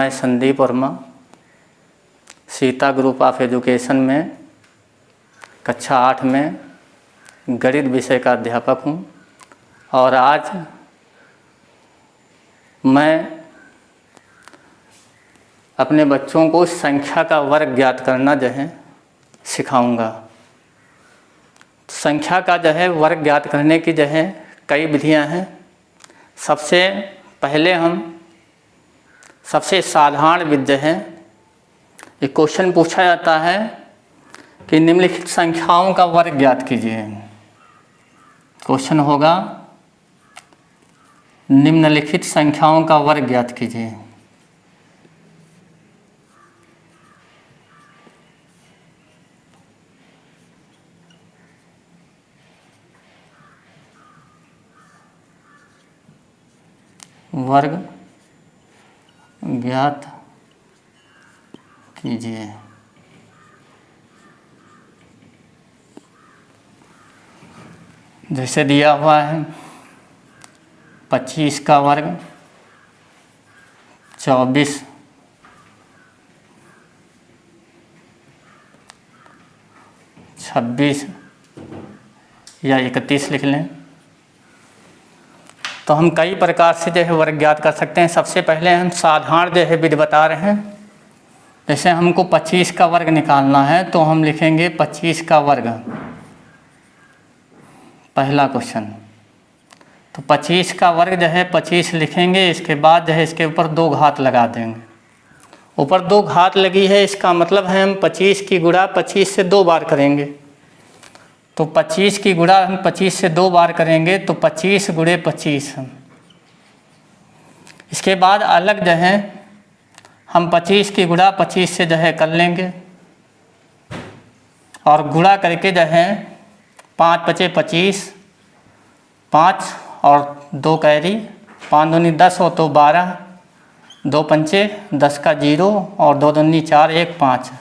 मैं Sandeep Verma Sita group of education में कक्षा 8 में गणित विषय का अध्यापक हूँ और आज मैं अपने बच्चों को संख्या का वर्ग ज्ञात करना जो है सिखाऊंगा। संख्या का जो है वर्ग ज्ञात करने की जो है कई विधियां हैं। सबसे पहले हम सबसे साधारण विधि है, एक क्वेश्चन पूछा जाता है कि निम्नलिखित संख्याओं का वर्ग ज्ञात कीजिए। क्वेश्चन होगा निम्नलिखित संख्याओं का वर्ग ज्ञात कीजिए। वर्ग ज्ञात कीजिए। जैसे दिया हुआ है 25 का वर्ग, 24, 26 या 31 लिख लें। तो हम कई प्रकार से जो है वर्ग ज्ञात कर सकते हैं। सबसे पहले हम साधारण जो है विधि बता रहे हैं। जैसे हमको 25 का वर्ग निकालना है तो हम लिखेंगे 25 का वर्ग, पहला क्वेश्चन। तो 25 का वर्ग जो है 25 लिखेंगे, इसके बाद जो है इसके ऊपर 2 घात लगा देंगे। ऊपर 2 घात लगी है, इसका मतलब है हम 25 की गुणा 25 से 2 बार करेंगे। तो 25 की गुणा हम 25 से 2 बार करेंगे तो 25 गुणे 25। इसके बाद अलग जो है हम 25 की गुणा 25 से जो है कर लेंगे और गुणा करके जो है 5 पचे 25, 5 और 2 कैरी, 5 दूनी 10 हो तो 12, 2 पंचे 10 का 0 और 2 दूनी 4, 1 5।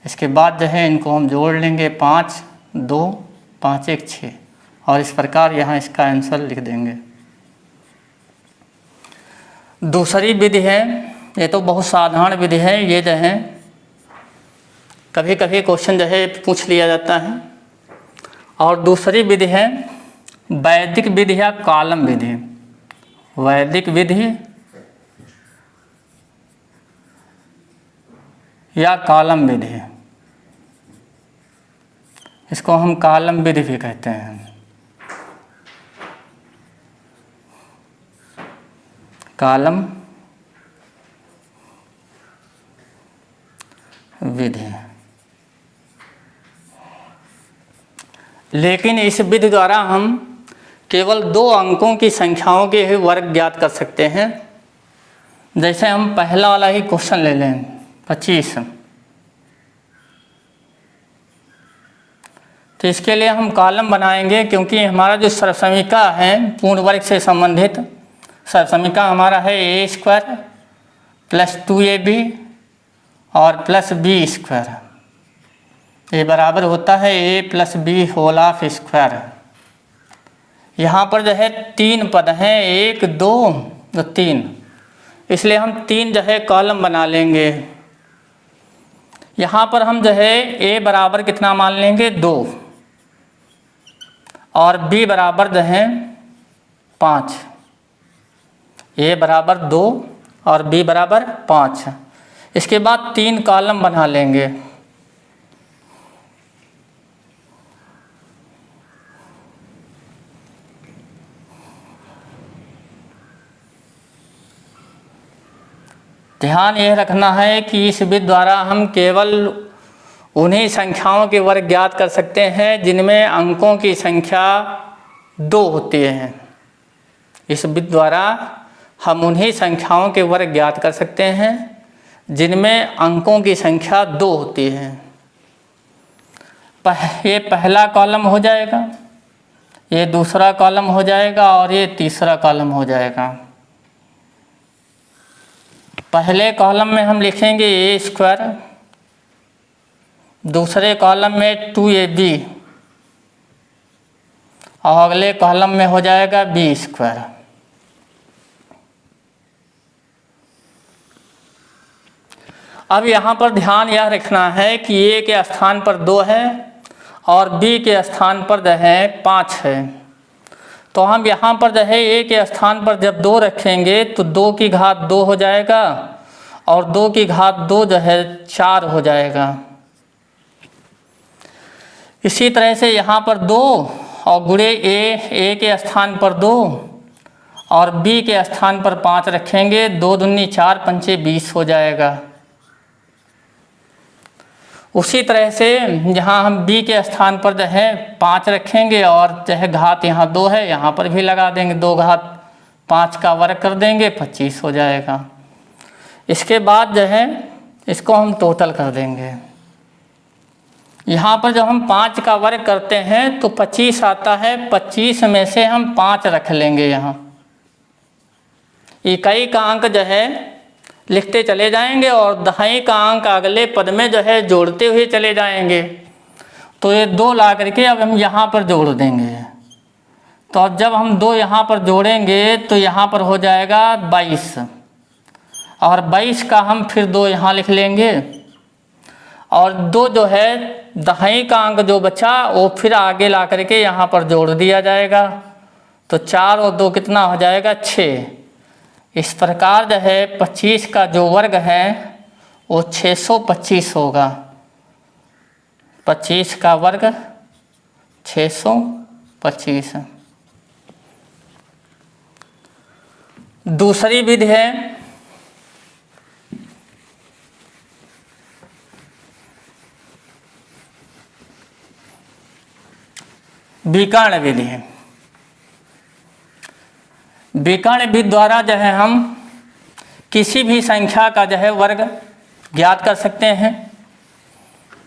इसके बाद जो है इनको हम जोड़ लेंगे 5 2 5 1 6 और इस प्रकार यहाँ इसका आंसर लिख देंगे। दूसरी विधि है, ये तो बहुत साधारण विधि है, ये जो है कभी कभी क्वेश्चन जो है पूछ लिया जाता है। और दूसरी विधि है वैदिक विधि या कॉलम विधि। वैदिक विधि या कॉलम विधि, इसको हम कॉलम विधि भी कहते हैं। कॉलम विधि। लेकिन इस विधि द्वारा हम केवल 2 अंकों की संख्याओं के ही वर्ग ज्ञात कर सकते हैं। जैसे हम पहला वाला ही क्वेश्चन ले लें 25, तो इसके लिए हम कॉलम बनाएंगे, क्योंकि हमारा जो सरसमीका है पूर्ण वर्ग से संबंधित सरसमीका हमारा है a² + 2ab और +b²। ये बराबर होता है a + b whole of square. यहाँ पर जो है 3 पद हैं, 1 2 3, इसलिए हम 3 जो है कॉलम बना लेंगे। यहाँ पर हम जो है a बराबर कितना मान लेंगे 2 और b बराबर जो है 5। a बराबर 2 और b बराबर 5। इसके बाद 3 कॉलम बना लेंगे। ध्यान यह रखना है कि इस विधि द्वारा हम केवल उन्हीं संख्याओं के वर्ग ज्ञात कर सकते हैं जिनमें अंकों की संख्या 2 होती है। इस विधि द्वारा हम उन्हीं संख्याओं के वर्ग ज्ञात कर सकते हैं जिनमें अंकों की संख्या 2 होती है। ये पहला कॉलम हो जाएगा, ये दूसरा कॉलम हो जाएगा और ये तीसरा कॉलम हो जाएगा। पहले कॉलम में हम लिखेंगे a², दूसरे कॉलम में 2ab और अगले कॉलम में हो जाएगा b²। अब यहाँ पर ध्यान यह रखना है कि ए के स्थान पर 2 है और बी के स्थान पर जो है 5 है। तो हम यहाँ पर जो है ए के स्थान पर जब 2 रखेंगे तो 2 की घात 2 हो जाएगा और 2 की घात 2 जो है 4 हो जाएगा। इसी तरह से यहाँ पर 2 और गुणे ए के स्थान पर 2 और बी के स्थान पर 5 रखेंगे, 2 दूनी 4 पंचे 20 हो जाएगा। उसी तरह से यहाँ हम बी के स्थान पर जो है 5 रखेंगे और जो है घात यहाँ 2 है, यहाँ पर भी लगा देंगे, 2 घात 5 का वर्ग कर देंगे, 25 हो जाएगा। इसके बाद जो है इसको हम टोटल कर देंगे। यहाँ पर जब हम 5 का वर्ग करते हैं तो 25 आता है, 25 में से हम 5 रख लेंगे। यहाँ इकाई का अंक जो है लिखते चले जाएंगे और दहाई का अंक अगले पद में जो है जोड़ते हुए चले जाएंगे। तो ये 2 ला करके अब हम यहाँ पर जोड़ देंगे। तो अब जब हम 2 यहाँ पर जोड़ेंगे तो यहाँ पर हो जाएगा 22 और 22 का हम फिर 2 यहाँ लिख लेंगे और 2 जो है दहाई का अंक जो बचा वो फिर आगे ला करके यहाँ पर जोड़ दिया जाएगा। तो 4 और 2 कितना हो जाएगा 6। इस प्रकार जो है 25 का जो वर्ग है वो 625 होगा। 25 का वर्ग 625। दूसरी विधि है विकर्ण विधि। विकर्ण विधि द्वारा जो है हम किसी भी संख्या का जो है वर्ग ज्ञात कर सकते हैं,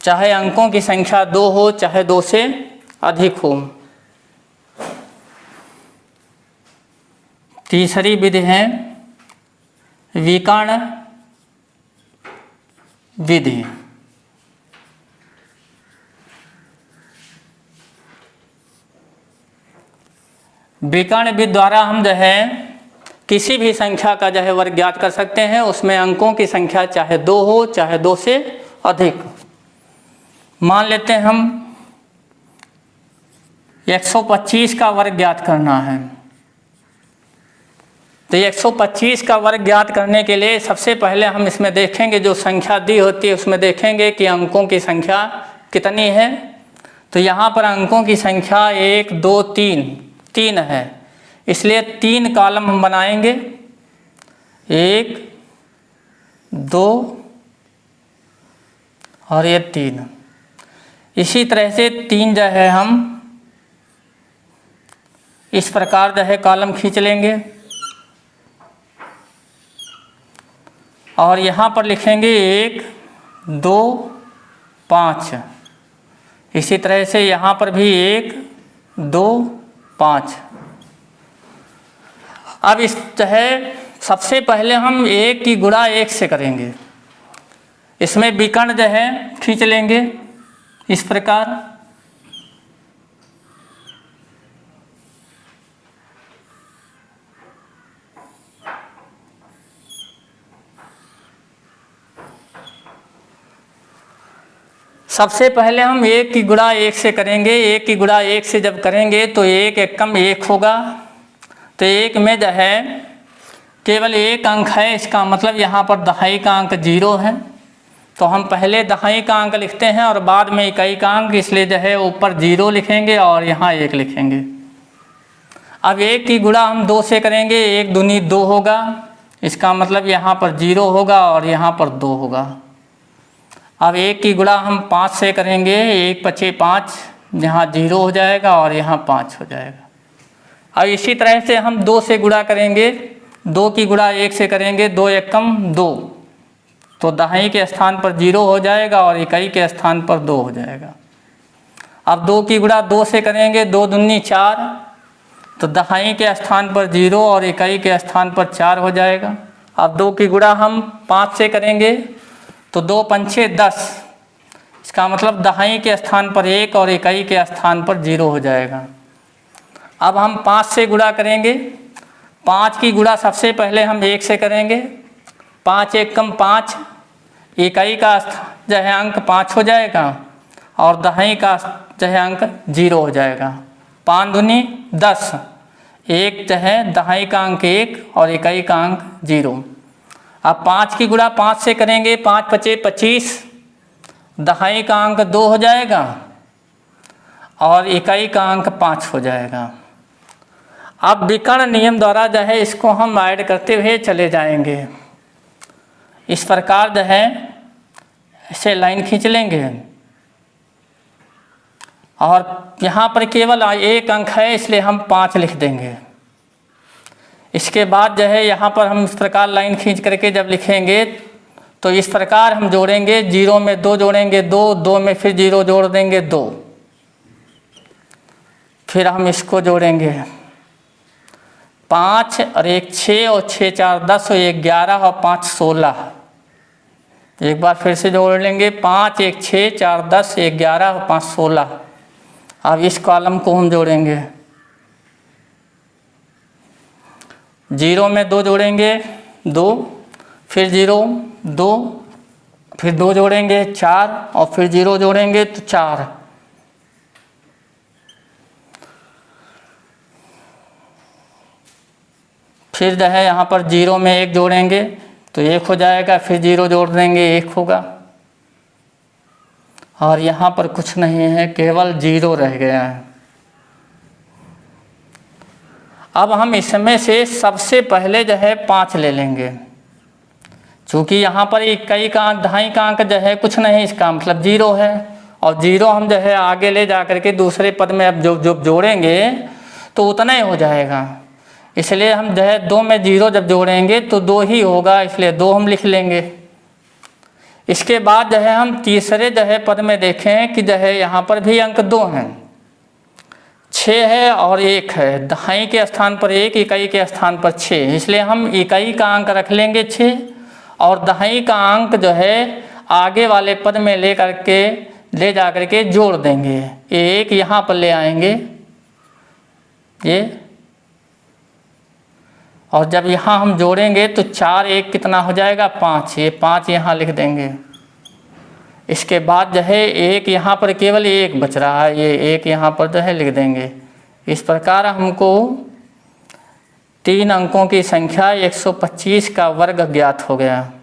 चाहे अंकों की संख्या 2 हो चाहे 2 से अधिक हो। तीसरी विधि है विकर्ण विधि। विकर्ण विधि द्वारा हम जो है किसी भी संख्या का जो है वर्ग ज्ञात कर सकते हैं, उसमें अंकों की संख्या चाहे 2 हो चाहे 2 से अधिक। मान लेते हैं हम 125 का वर्ग ज्ञात करना है। तो 125 का वर्ग ज्ञात करने के लिए सबसे पहले हम इसमें देखेंगे, जो संख्या दी होती है उसमें देखेंगे कि अंकों की संख्या कितनी है। तो यहाँ पर अंकों की संख्या 1 2 3 है, इसलिए 3 कॉलम हम बनाएंगे, 1 2 और ये 3। इसी तरह से 3 जो है हम इस प्रकार जो है कॉलम खींच लेंगे और यहाँ पर लिखेंगे 1 2 5। इसी तरह से यहाँ पर भी 1 2 5। अब इस जो है सबसे पहले हम 1 की गुणा 1 से करेंगे। इसमें विकर्ण जो है खींच लेंगे इस प्रकार। सबसे पहले हम 1 की गुणा 1 से करेंगे। 1 की गुणा 1 से जब करेंगे तो 1 एकम 1 होगा। तो 1 में जो है केवल 1 अंक है, इसका मतलब यहाँ पर दहाई का अंक 0 है। तो हम पहले दहाई का अंक लिखते हैं और बाद में इकाई का अंक, इसलिए जो है ऊपर 0 लिखेंगे और यहाँ 1 लिखेंगे। अब 1 की गुणा हम 2 से करेंगे, 1 दूनी 2 होगा, इसका मतलब यहाँ पर 0 होगा और यहाँ पर 2 होगा। अब 1 की गुणा हम 5 से करेंगे, 1 पचे 5, यहाँ 0 हो जाएगा और यहाँ 5 हो जाएगा। अब इसी तरह से हम 2 से गुणा करेंगे, 2 की गुणा 1 से करेंगे, 2 एकम 2, तो दहाई के स्थान पर 0 हो जाएगा और इकाई के स्थान पर 2 हो जाएगा। अब 2 की गुणा 2 से करेंगे, 2 दूनी 4, तो दहाई के स्थान पर 0 और इकाई के स्थान पर 4 हो जाएगा। अब 2 की गुणा हम 5 से करेंगे तो 2 पंचे 10, इसका मतलब दहाई के स्थान पर 1 और इकाई के स्थान पर 0 हो जाएगा। अब हम 5 से गुणा करेंगे, 5 की गुणा सबसे पहले हम 1 से करेंगे, 5 एकम 5, इकाई का जो है अंक 5 हो जाएगा और दहाई का जो है अंक 0 हो जाएगा। 5 दूनी 10, एक जो है दहाई का अंक 1 और इकाई का अंक 0। अब 5 की गुणा 5 से करेंगे, 5 पचे 25, दहाई का अंक 2 हो जाएगा और इकाई का अंक 5 हो जाएगा। अब विकर्ण नियम द्वारा जो है इसको हम ऐड करते हुए चले जाएंगे। इस प्रकार जो है ऐसे लाइन खींच लेंगे और यहाँ पर केवल एक अंक है इसलिए हम 5 लिख देंगे। इसके बाद जो है यहाँ पर हम इस प्रकार लाइन खींच करके जब लिखेंगे तो इस प्रकार हम जोड़ेंगे, 0 में 2 जोड़ेंगे 2, 2 में फिर 0 जोड़ देंगे 2, फिर हम इसको जोड़ेंगे 5 और 1 6 और 6 4 10 और 1 11 और 5 16। एक बार फिर से जोड़ लेंगे, 5 1 6 4 10 1 11 और 5 16। अब इस कॉलम को हम जोड़ेंगे, 0 में 2 जोड़ेंगे 2, फिर 0 2, फिर 2 जोड़ेंगे 4 और फिर 0 जोड़ेंगे तो 4। फिर जो है यहाँ पर 0 में 1 जोड़ेंगे तो 1 हो जाएगा, फिर 0 जोड़ देंगे 1 होगा और यहाँ पर कुछ नहीं है, केवल 0 रह गया है। अब हम इसमें से सबसे पहले जो है 5 ले लेंगे, चूँकि यहाँ पर इकाई का अंक दहाई का अंक जो है कुछ नहीं, इसका मतलब 0 है और 0 हम जो है आगे ले जा कर के दूसरे पद में अब जो जोड़ेंगे तो उतना ही हो जाएगा। इसलिए हम जो है 2 में 0 जब जोड़ेंगे तो 2 ही होगा, इसलिए 2 हम लिख लेंगे। इसके बाद जो है हम तीसरे जो है पद में देखें कि जो है यहाँ पर भी अंक 2 हैं, 6 है और 1 है, दहाई के स्थान पर 1, इकाई के स्थान पर 6, इसलिए हम इकाई का अंक रख लेंगे 6 और दहाई का अंक जो है आगे वाले पद में ले जा करके जोड़ देंगे। 1 यहाँ पर ले आएंगे ये, और जब यहाँ हम जोड़ेंगे तो 4 1 कितना हो जाएगा 5, ये 5 यहाँ लिख देंगे। इसके बाद जो है 1 यहाँ पर केवल 1 बच रहा है, ये 1 यहाँ पर जो है लिख देंगे। इस प्रकार हमको 3 अंकों की संख्या 125 का वर्ग ज्ञात हो गया।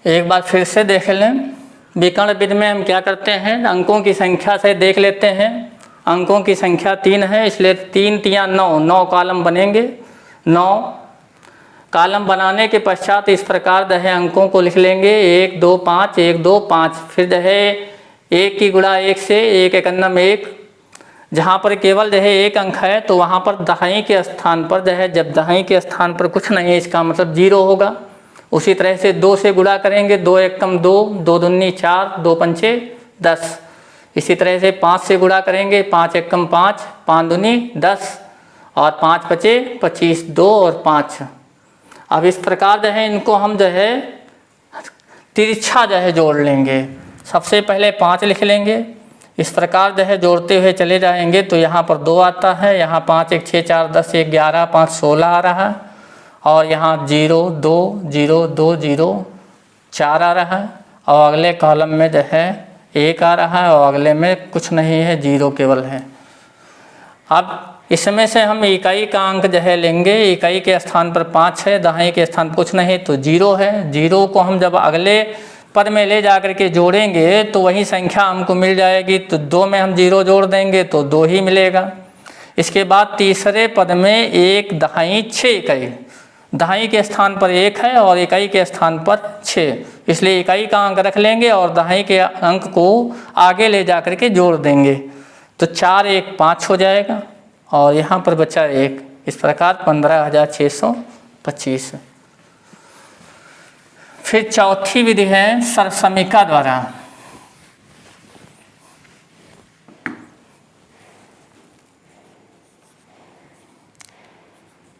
एक बार फिर से देख लें, विकर्ण विधि में हम क्या करते हैं, अंकों की संख्या से देख लेते हैं। अंकों की संख्या 3 है इसलिए 3 3 9, 9 कॉलम बनेंगे। 9 कॉलम बनाने के पश्चात इस प्रकार जो है अंकों को लिख लेंगे 1 2 5 1 2 5। फिर जो है 1 की गुणा 1 से 1 1 1, जहाँ पर केवल जो है 1 अंक है तो वहाँ पर दहाई के स्थान पर जो है, जब दहाई के स्थान पर कुछ नहीं है इसका मतलब 0 होगा। उसी तरह से 2 से गुणा करेंगे, 2 1 2, 2 दूनी 4, 2 पंचे 10। इसी तरह से 5 से गुणा करेंगे, 5 1 5, 5 दूनी 10 और 5 पचे 25, 2 और 5। अब इस प्रकार जो है इनको हम जो है तिरछा जो है जोड़ लेंगे। सबसे पहले 5 लिख लेंगे, इस प्रकार जो है जोड़ते हुए चले जाएंगे तो यहाँ पर 2 आता है, यहाँ 5 1 6 4 10 1 11 5 16 आ रहा है और यहाँ 0 2 0 2 0 4 आ रहा है और अगले कॉलम में जो है 1 आ रहा है और अगले में कुछ नहीं है, 0 केवल है। अब इसमें से हम इकाई का अंक जो है लेंगे, इकाई के स्थान पर 5 है, दहाई के स्थान पर कुछ नहीं तो 0 है। 0 को हम जब अगले पद में ले जा कर के जोड़ेंगे तो वही संख्या हमको मिल जाएगी, तो 2 में हम 0 जोड़ देंगे तो 2 ही मिलेगा। इसके बाद तीसरे पद में 1 दहाई 6 इकाई, दहाई के स्थान पर 1 है और इकाई के स्थान पर 6, इसलिए इकाई का अंक रख लेंगे और दहाई के अंक को आगे ले जा कर के जोड़ देंगे तो 4 1 5 हो जाएगा और यहाँ पर बचा 1। इस प्रकार 15,625। फिर चौथी विधि है सर्वसमीका द्वारा।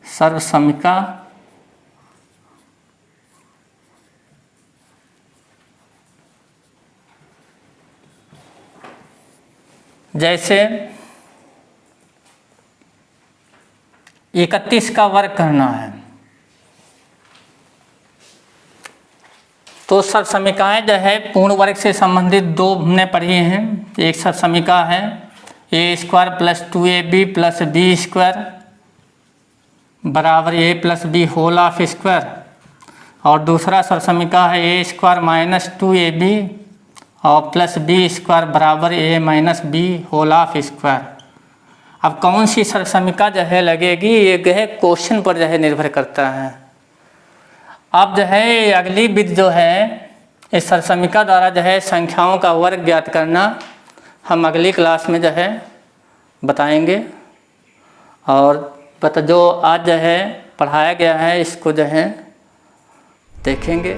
सर्वसमीका जैसे 31 का वर्ग करना है तो सर समीकरणाएँ जो है पूर्ण वर्ग से संबंधित दो हमने पढ़ी हैं। एक सर समीकरण है A square plus 2ab plus B square बराबर A plus B whole of square, और दूसरा सर समीकरण है ए स्क्वायर माइनस 2ab और प्लस बी स्क्वायर बराबर A minus B whole of square. अब कौन सी सर समीकरण जो है लगेगी, ये जो है क्वेश्चन पर जो है निर्भर करता है। अब जो है अगली विधि जो है इस सर समीकरण द्वारा जो है संख्याओं का वर्ग ज्ञात करना हम अगली क्लास में जो है बताएंगे, और जो आज जो है पढ़ाया गया है इसको जो है देखेंगे।